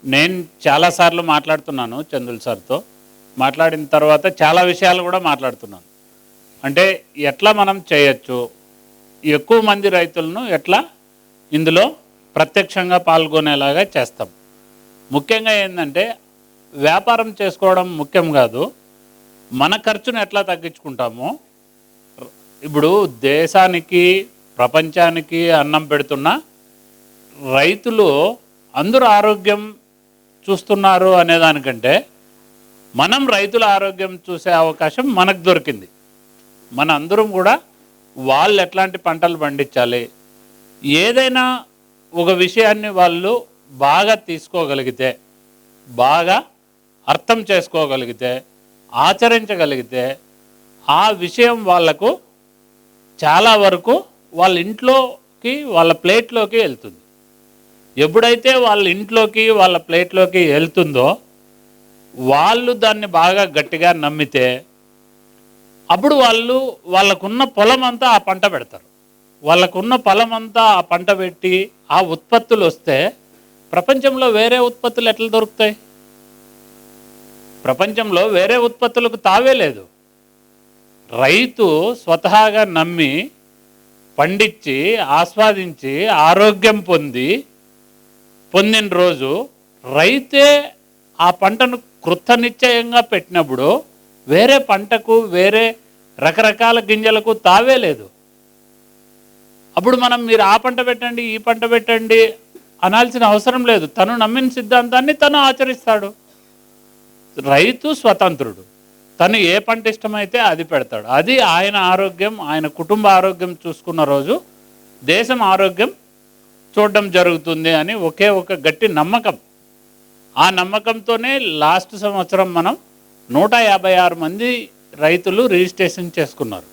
నేను చాలాసార్లు మాట్లాడుతున్నాను చందుల్ సార్తో. మాట్లాడిన తర్వాత చాలా విషయాలు కూడా మాట్లాడుతున్నాను. అంటే ఎట్లా మనం చేయొచ్చు, ఎక్కువ మంది రైతులను ఎట్లా ఇందులో ప్రత్యక్షంగా పాల్గొనేలాగా చేస్తాం. ముఖ్యంగా ఏంటంటే వ్యాపారం చేసుకోవడం ముఖ్యం కాదు, మన ఖర్చును ఎట్లా తగ్గించుకుంటామో. ఇప్పుడు దేశానికి ప్రపంచానికి అన్నం పెడుతున్న రైతులు అందరూ ఆరోగ్యం చూస్తున్నారు అనేదానికంటే మనం రైతుల ఆరోగ్యం చూసే అవకాశం మనకు దొరికింది. మన అందరం కూడా వాళ్ళు ఎట్లాంటి పంటలు పండించాలి, ఏదైనా ఒక విషయాన్ని వాళ్ళు బాగా తీసుకోగలిగితే, బాగా అర్థం చేసుకోగలిగితే, ఆచరించగలిగితే ఆ విషయం వాళ్లకు చాలా వరకు వాళ్ళ ఇంట్లోకి వాళ్ళ ప్లేట్లోకి వెళ్తుంది. ఎప్పుడైతే వాళ్ళ ఇంట్లోకి వాళ్ళ ప్లేట్లోకి వెళ్తుందో వాళ్ళు దాన్ని బాగా గట్టిగా నమ్మితే అప్పుడు వాళ్ళకున్న పొలం అంతా ఆ పంట పెడతారు. వాళ్ళకున్న పొలం అంతా ఆ పంట పెట్టి ఆ ఉత్పత్తులు వస్తే ప్రపంచంలో వేరే ఉత్పత్తులు ఎట్లా దొరుకుతాయి? ప్రపంచంలో వేరే ఉత్పత్తులకు తావే లేదు. రైతు స్వతహాగా నమ్మి పండించి ఆస్వాదించి ఆరోగ్యం పొందిన రోజు రైతే ఆ పంటను కృతనిశ్చయంగా పెట్టినప్పుడు వేరే పంటకు వేరే రకరకాల గింజలకు తావే లేదు. అప్పుడు మనం మీరు ఆ పంట పెట్టండి ఈ పంట పెట్టండి అనాల్సిన అవసరం లేదు. తను నమ్మిన సిద్ధాంతాన్ని తను ఆచరిస్తాడు. రైతు స్వతంత్రుడు, తను ఏ పంట ఇష్టమైతే అది పెడతాడు. అది ఆయన ఆరోగ్యం, ఆయన కుటుంబ ఆరోగ్యం చూసుకున్న రోజు దేశం ఆరోగ్యం చూడడం జరుగుతుంది అని ఒకే ఒక గట్టి నమ్మకం. ఆ నమ్మకంతోనే లాస్ట్ సంవత్సరం మనం 156 మంది రైతులు రిజిస్ట్రేషన్ చేసుకున్నారు.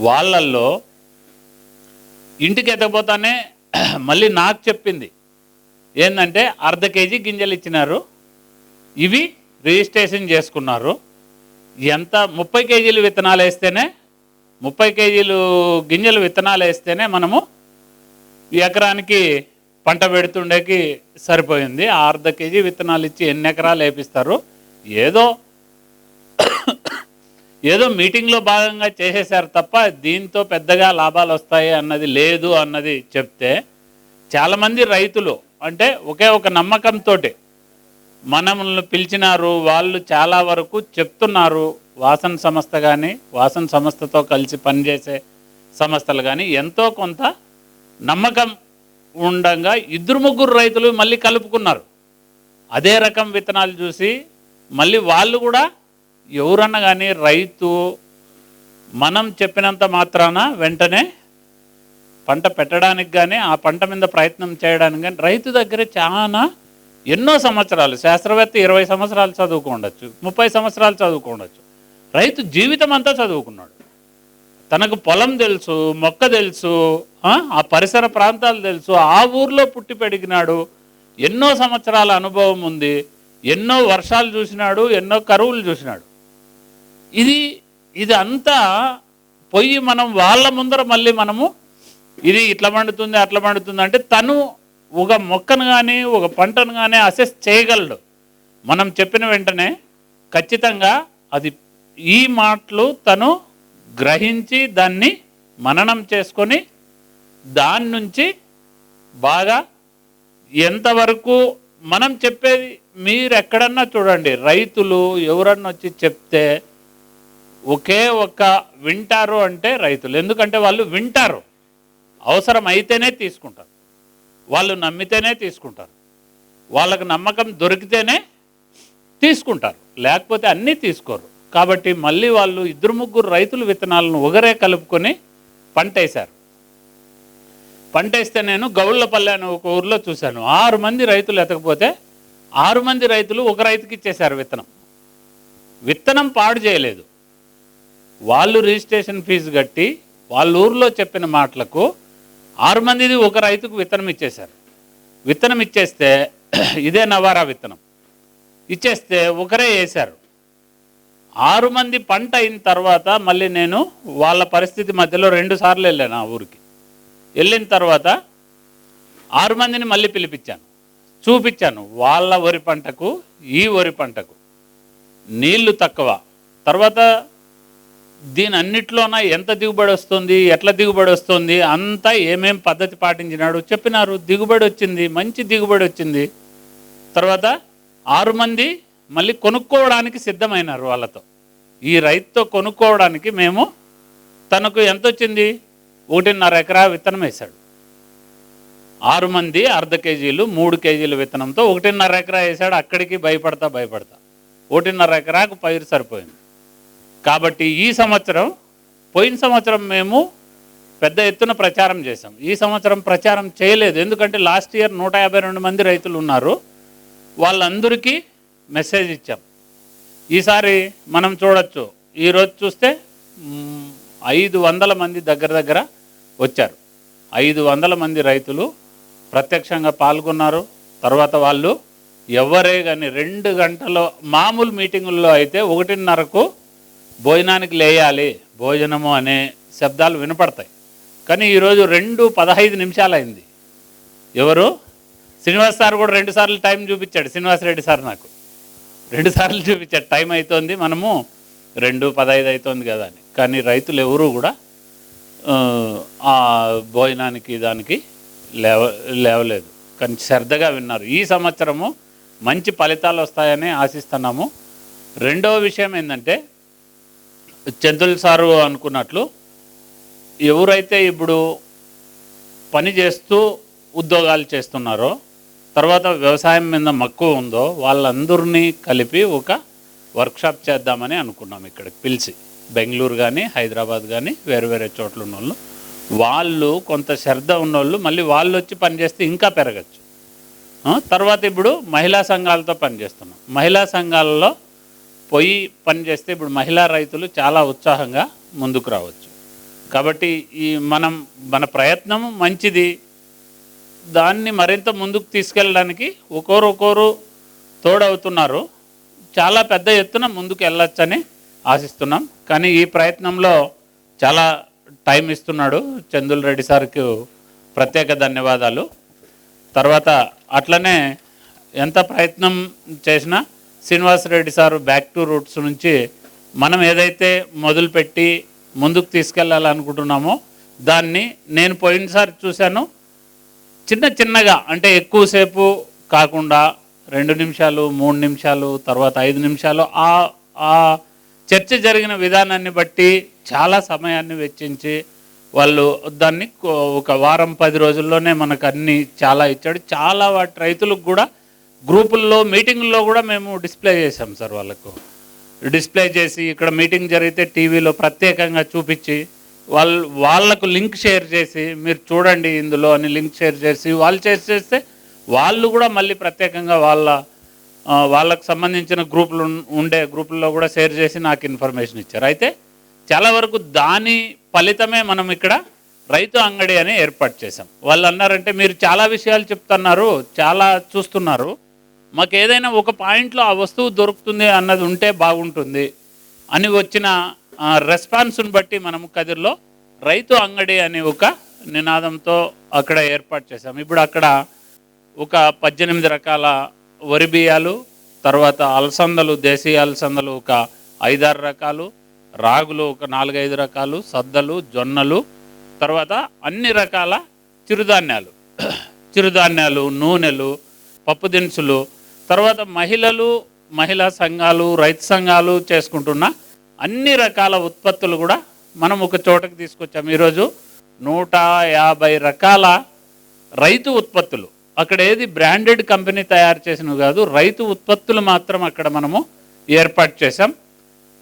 వాళ్ళల్లో ఇంటికి ఎత్తకపోతానే మళ్ళీ నాకు చెప్పింది ఏంటంటే, అర్ధ కేజీ గింజలు ఇచ్చినారు, ఇవి రిజిస్ట్రేషన్ చేసుకున్నారు. ఎంత 30 కేజీలు విత్తనాలు వేస్తేనే 30 కేజీలు గింజలు విత్తనాలు వేస్తేనే మనము ఎకరానికి పంట పెడుతుండేకి సరిపోయింది. అర్ధ కేజీ విత్తనాలు ఇచ్చి ఎన్ని ఎకరాలు వేపిస్తారు? ఏదో మీటింగ్లో భాగంగా చేసేశారు తప్ప దీంతో పెద్దగా లాభాలు వస్తాయి అన్నది లేదు అన్నది చెప్తే చాలామంది రైతులు అంటే ఒకే ఒక నమ్మకంతో మనల్ని పిలిచినారు. వాళ్ళు చాలా వరకు చెప్తున్నారు. వాసన సంస్థ కానీ వాసన సంస్థతో కలిసి పనిచేసే సంస్థలు కానీ ఎంతో కొంత నమ్మకం ఉండగా 2-3 రైతులు మళ్ళీ కలుపుకున్నారు. అదే రకం విత్తనాలు చూసి మళ్ళీ వాళ్ళు కూడా ఎవరన్నా కానీ రైతు మనం చెప్పినంత మాత్రాన వెంటనే పంట పెట్టడానికి కానీ ఆ పంట మీద ప్రయత్నం చేయడానికి కానీ రైతు దగ్గర చాలా ఎన్నో సంవత్సరాలు, శాస్త్రవేత్త 20 సంవత్సరాలు చదువుకోండొచ్చు, 30 సంవత్సరాలు చదువుకోండొచ్చు, రైతు జీవితం అంతా చదువుకున్నాడు. తనకు పొలం తెలుసు, మొక్క తెలుసు, ఆ పరిసర ప్రాంతాలు తెలుసు, ఆ ఊర్లో పుట్టి పెరిగినాడు, ఎన్నో సంవత్సరాల అనుభవం ఉంది, ఎన్నో వర్షాలు చూసినాడు, ఎన్నో కరువులు చూసినాడు. ఇది అంతా పోయి మనం వాళ్ళ ముందర మళ్ళీ మనము ఇది ఇట్లా పండుతుంది అట్లా పండుతుంది అంటే తను ఒక మొక్కను కానీ ఒక పంటను కానీ అసెస్ చేయగలడు. మనం చెప్పిన వెంటనే ఖచ్చితంగా అది ఈ మాటలు తను గ్రహించి దాన్ని మననం చేసుకొని దాని నుంచి బాగా ఎంతవరకు మనం చెప్పేది మీరు ఎక్కడన్నా చూడండి, రైతులు ఎవరన్నా వచ్చి చెప్తే ఒకే ఒక్క వింటారు అంటే రైతులు. ఎందుకంటే వాళ్ళు వింటారు, అవసరం అయితేనే తీసుకుంటారు, వాళ్ళు నమ్మితేనే తీసుకుంటారు, వాళ్ళకు నమ్మకం దొరికితేనే తీసుకుంటారు, లేకపోతే అన్నీ తీసుకోరు. కాబట్టి మళ్ళీ వాళ్ళు 2-3 రైతులు విత్తనాలను ఒకరే కలుపుకొని పంట వేశారు. పంట వేస్తే నేను గౌళ్ళపల్లె అని ఒక ఊర్లో చూశాను. 6 మంది రైతులు ఎతకపోతే 6 మంది రైతులు ఒక రైతుకి ఇచ్చేశారు విత్తనం పాడు చేయలేదు. వాళ్ళు రిజిస్ట్రేషన్ ఫీజు కట్టి వాళ్ళ ఊర్లో చెప్పిన మాటలకు 6 మందిది ఒక రైతుకు విత్తనం ఇచ్చేశారు. విత్తనం ఇచ్చేస్తే ఇదే నవారా విత్తనం ఇచ్చేస్తే ఒకరే వేశారు. 6 మంది పంట అయిన తర్వాత మళ్ళీ నేను వాళ్ళ పరిస్థితి మధ్యలో 2 సార్లు వెళ్ళాను ఆ ఊరికి. వెళ్ళిన తర్వాత 6 మందిని మళ్ళీ పిలిపించాను. చూపించాను. వాళ్ళ వరి పంటకు ఈ వరి పంటకు నీళ్లు తక్కువ, తర్వాత దీని అన్నిట్లోన ఎంత దిగుబడి వస్తుంది, ఎట్లా దిగుబడి వస్తుంది, అంతా ఏమేం పద్ధతి పాటించినాడు చెప్పినారు. దిగుబడి వచ్చింది, మంచి దిగుబడి వచ్చింది. తర్వాత 6 మంది మళ్ళీ కొనుక్కోవడానికి సిద్ధమైనారు వాళ్ళతో. ఈ రైతుతో కొనుక్కోవడానికి మేము తనకు ఎంత వచ్చింది, 1.5 ఎకరా విత్తనం వేశాడు. 6 మంది 0.5 కేజీలు 3 కేజీల విత్తనంతో 1.5 ఎకరా వేశాడు. అక్కడికి భయపడతా 1.5 ఎకరాకు పైరు సరిపోయింది. కాబట్టి ఈ సంవత్సరం, పోయిన సంవత్సరం మేము పెద్ద ఎత్తున ప్రచారం చేశాం. ఈ సంవత్సరం ప్రచారం చేయలేదు, ఎందుకంటే లాస్ట్ ఇయర్ 152 మంది రైతులు ఉన్నారు, వాళ్ళందరికీ మెసేజ్ ఇచ్చాం. ఈసారి మనం చూడొచ్చు, ఈరోజు చూస్తే 500 మంది దగ్గర వచ్చారు. 500 మంది రైతులు ప్రత్యక్షంగా పాల్గొన్నారు. తర్వాత వాళ్ళు ఎవరే కానీ 2 గంటల మామూలు మీటింగుల్లో అయితే 1:30కు భోజనానికి లేయాలి, భోజనము అనే శబ్దాలు వినపడతాయి. కానీ ఈరోజు 2:15 అయింది. ఎవరు శ్రీనివాస్ సార్ కూడా 2 సార్లు టైం చూపించాడు. శ్రీనివాసరెడ్డి సార్ నాకు 2 సార్లు చూపించాడు, టైం అవుతోంది, మనము 2:15 అవుతోంది కదా అని. కానీ రైతులు ఎవరు కూడా ఆ భోజనానికి దానికి లేవలేదు, కానీ శ్రద్ధగా విన్నారు. ఈ సంవత్సరము మంచి ఫలితాలు వస్తాయని ఆశిస్తున్నాము. రెండవ విషయం ఏంటంటే, చందుల్ సారు అనుకున్నట్లు ఎవరైతే ఇప్పుడు పని చేస్తూ ఉద్యోగాలు చేస్తున్నారో, తర్వాత వ్యవసాయం మీద మక్కువ ఉందో, వాళ్ళందరినీ కలిపి ఒక వర్క్షాప్ చేద్దామని అనుకున్నాం. ఇక్కడికి పిలిచి బెంగళూరు కానీ హైదరాబాద్ కానీ వేరే చోట్ల ఉన్నోళ్ళు, వాళ్ళు కొంత శ్రద్ధ ఉన్నోళ్ళు మళ్ళీ వాళ్ళు వచ్చి పనిచేస్తే ఇంకా పెరగచ్చు. తర్వాత ఇప్పుడు మహిళా సంఘాలతో పనిచేస్తున్నాం. మహిళా సంఘాలలో పోయి పనిచేస్తే ఇప్పుడు మహిళా రైతులు చాలా ఉత్సాహంగా ముందుకు రావచ్చు. కాబట్టి మన ప్రయత్నం మంచిది, దాన్ని మరింత ముందుకు తీసుకెళ్ళడానికి ఒకరు తోడవుతున్నారు. చాలా పెద్ద ఎత్తున ముందుకు వెళ్ళొచ్చని ఆశిస్తున్నాం. కానీ ఈ ప్రయత్నంలో చాలా టైం ఇస్తున్నాడు చందుల్ రెడ్డి సార్కి ప్రత్యేక ధన్యవాదాలు. తర్వాత అట్లనే ఎంత ప్రయత్నం చేసినా Srinivasa Reddy sir back to roots నుంచి మనం ఏదైతే మొదలుపెట్టి ముందుకు తీసుకెళ్ళాలనుకుంటున్నామో దాన్ని నేను పోయినసారి చూశాను, చిన్నగా అంటే ఎక్కువసేపు కాకుండా 2 నిమిషాలు 3 నిమిషాలు తర్వాత 5 నిమిషాలు ఆ చర్చ జరిగిన విధానాన్ని బట్టి చాలా సమయాన్ని వెచ్చించి వాళ్ళు దాన్ని ఒక వారం 10 రోజుల్లోనే మనకు అన్ని చాలా ఇచ్చాడు. చాలా వాటి రైతులకు కూడా గ్రూపుల్లో మీటింగుల్లో కూడా మేము డిస్ప్లే చేసాం సార్. వాళ్ళకు డిస్ప్లే చేసి ఇక్కడ మీటింగ్ జరిగితే టీవీలో ప్రత్యేకంగా చూపించి వాళ్ళకు లింక్ షేర్ చేసి మీరు చూడండి ఇందులో అని లింక్ షేర్ చేసి వాళ్ళు చేస్తే వాళ్ళు కూడా మళ్ళీ ప్రత్యేకంగా వాళ్ళకు సంబంధించిన గ్రూపుల్లో కూడా షేర్ చేసి నాకు ఇన్ఫర్మేషన్ ఇచ్చారు. అయితే చాలా వరకు దాని ఫలితమే మనం ఇక్కడ రైతు అంగడి అని ఏర్పాటు చేసాం. వాళ్ళు అన్నారంటే మీరు చాలా విషయాలు చెప్తున్నారు, చాలా చూస్తున్నారు, మాకు ఏదైనా ఒక పాయింట్లో ఆ వస్తువు దొరుకుతుంది అన్నది ఉంటే బాగుంటుంది అని వచ్చిన రెస్పాన్స్ని బట్టి మనం కదిర్లో రైతు అంగడి అనే ఒక నినాదంతో అక్కడ ఏర్పాటు చేసాం. ఇప్పుడు అక్కడ ఒక 18 రకాల వరి బియ్యాలు, తర్వాత అలసందలు, దేశీయ అలసందలు ఒక 5-6 రకాలు, రాగులు ఒక 4-5 రకాలు, సద్దలు, జొన్నలు, తర్వాత అన్ని రకాల చిరుధాన్యాలు, నూనెలు, పప్పు దినుసులు, తర్వాత మహిళా సంఘాలు, రైతు సంఘాలు చేసుకుంటున్న అన్ని రకాల ఉత్పత్తులు కూడా మనం ఒక చోటకి తీసుకొచ్చాం. ఈరోజు 150 రకాల రైతు ఉత్పత్తులు, అక్కడ ఏది బ్రాండెడ్ కంపెనీ తయారు చేసినవి కాదు, రైతు ఉత్పత్తులు మాత్రం అక్కడ మనము ఏర్పాటు చేసాం.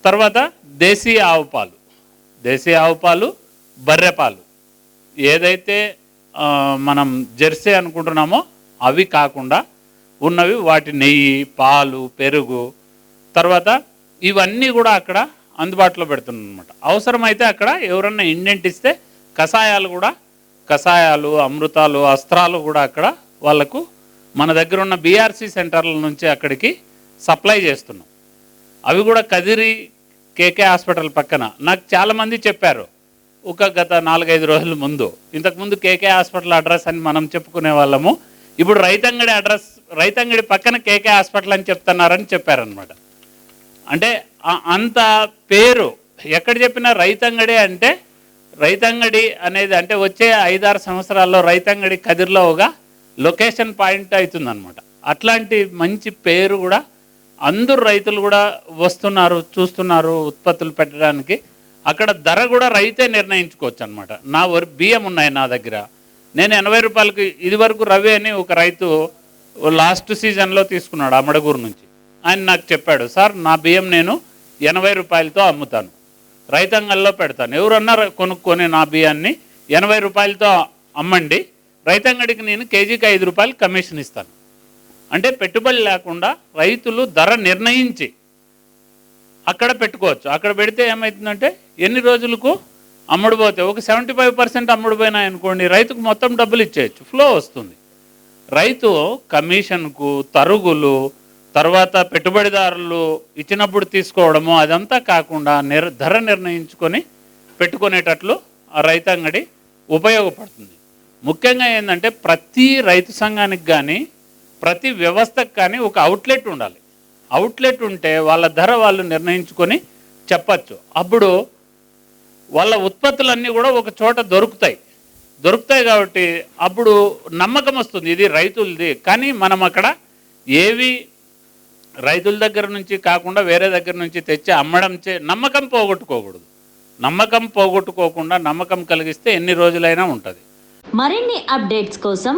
తర్వాత దేశీయ ఆవు పాలు, బర్రెపాలు, ఏదైతే మనం జెర్సీ అనుకుంటున్నామో అవి కాకుండా ఉన్నవి, వాటి నెయ్యి, పాలు, పెరుగు, తర్వాత ఇవన్నీ కూడా అక్కడ అందుబాటులో పెడుతున్నాం అన్నమాట. అవసరమైతే అక్కడ ఎవరన్నా ఇండెంట్ ఇస్తే కషాయాలు, అమృతాలు, అస్త్రాలు కూడా అక్కడ వాళ్ళకు మన దగ్గర ఉన్న బీఆర్సీ సెంటర్ల నుంచి అక్కడికి సప్లై చేస్తున్నాం. అవి కూడా కదిరి కేకే హాస్పిటల్ పక్కన. నాకు చాలామంది చెప్పారు ఒక గత 4-5 రోజుల ముందు, ఇంతకుముందు కేకే హాస్పిటల్ అడ్రస్ అని మనం చెప్పుకునే వాళ్ళము, ఇప్పుడు రైతంగడి అడ్రస్ రైతంగడి పక్కన కేకే హాస్పిటల్ అని చెప్తున్నారని చెప్పారనమాట. అంటే అంత పేరు ఎక్కడ చెప్పినా రైతంగడి అంటే, రైతంగడి అనేది అంటే వచ్చే 5-6 సంవత్సరాల్లో రైతంగడి కదిర్లో ఒక లొకేషన్ పాయింట్ అవుతుందన్నమాట. అట్లాంటి మంచి పేరు కూడా అందరు రైతులు కూడా వస్తున్నారు, చూస్తున్నారు ఉత్పత్తులు పెట్టడానికి. అక్కడ ధర కూడా రైతే నిర్ణయించుకోవచ్చు అనమాట. నా బియ్యం ఉన్నాయి నా దగ్గర, నేను 80 రూపాయలకి, ఇది వరకు రవి అని ఒక రైతు లాస్ట్ సీజన్లో తీసుకున్నాడు అమడగూరు నుంచి. ఆయన నాకు చెప్పాడు, సార్ నా బియ్యం నేను 80 రూపాయలతో అమ్ముతాను, రైతాంగంలో పెడతాను, ఎవరన్నా కొనుక్కొని నా బియ్యాన్ని 80 రూపాయలతో అమ్మండి, రైతాంగడికి నేను కేజీకి 5 రూపాయలు కమిషన్ ఇస్తాను. అంటే పెట్టుబడి లేకుండా రైతులు ధర నిర్ణయించి అక్కడ పెట్టుకోవచ్చు. అక్కడ పెడితే ఏమవుతుందంటే ఎన్ని రోజులకు అమ్ముడుపోతే ఒక 75% అమ్ముడుపోయినాయనుకోండి, రైతుకు మొత్తం డబ్బులు ఇచ్చేయచ్చు, ఫ్లో వస్తుంది. రైతు కమిషన్కు, తరుగులు, తర్వాత పెట్టుబడిదారులు ఇచ్చినప్పుడు తీసుకోవడము అదంతా కాకుండా ధర నిర్ణయించుకొని పెట్టుకునేటట్లు ఆ రైతాంగడి ఉపయోగపడుతుంది. ముఖ్యంగా ఏంటంటే ప్రతి రైతు సంఘానికి కానీ ప్రతి వ్యవస్థకు కానీ ఒక అవుట్లెట్ ఉండాలి. అవుట్లెట్ ఉంటే వాళ్ళ ధర వాళ్ళు నిర్ణయించుకొని చెప్పచ్చు. అప్పుడు వాళ్ళ ఉత్పత్తులన్నీ కూడా ఒక చోట దొరుకుతాయి కాబట్టి అప్పుడు నమ్మకం వస్తుంది, ఇది రైతులది. కానీ మనం అక్కడ ఏవి రైతుల దగ్గర నుంచి కాకుండా వేరే దగ్గర నుంచి తెచ్చి అమ్మడం నమ్మకం పోగొట్టుకోకూడదు. నమ్మకం పోగొట్టుకోకుండా నమ్మకం కలిగిస్తే ఎన్ని రోజులైనా ఉంటుంది. మరిన్ని అప్డేట్స్ కోసం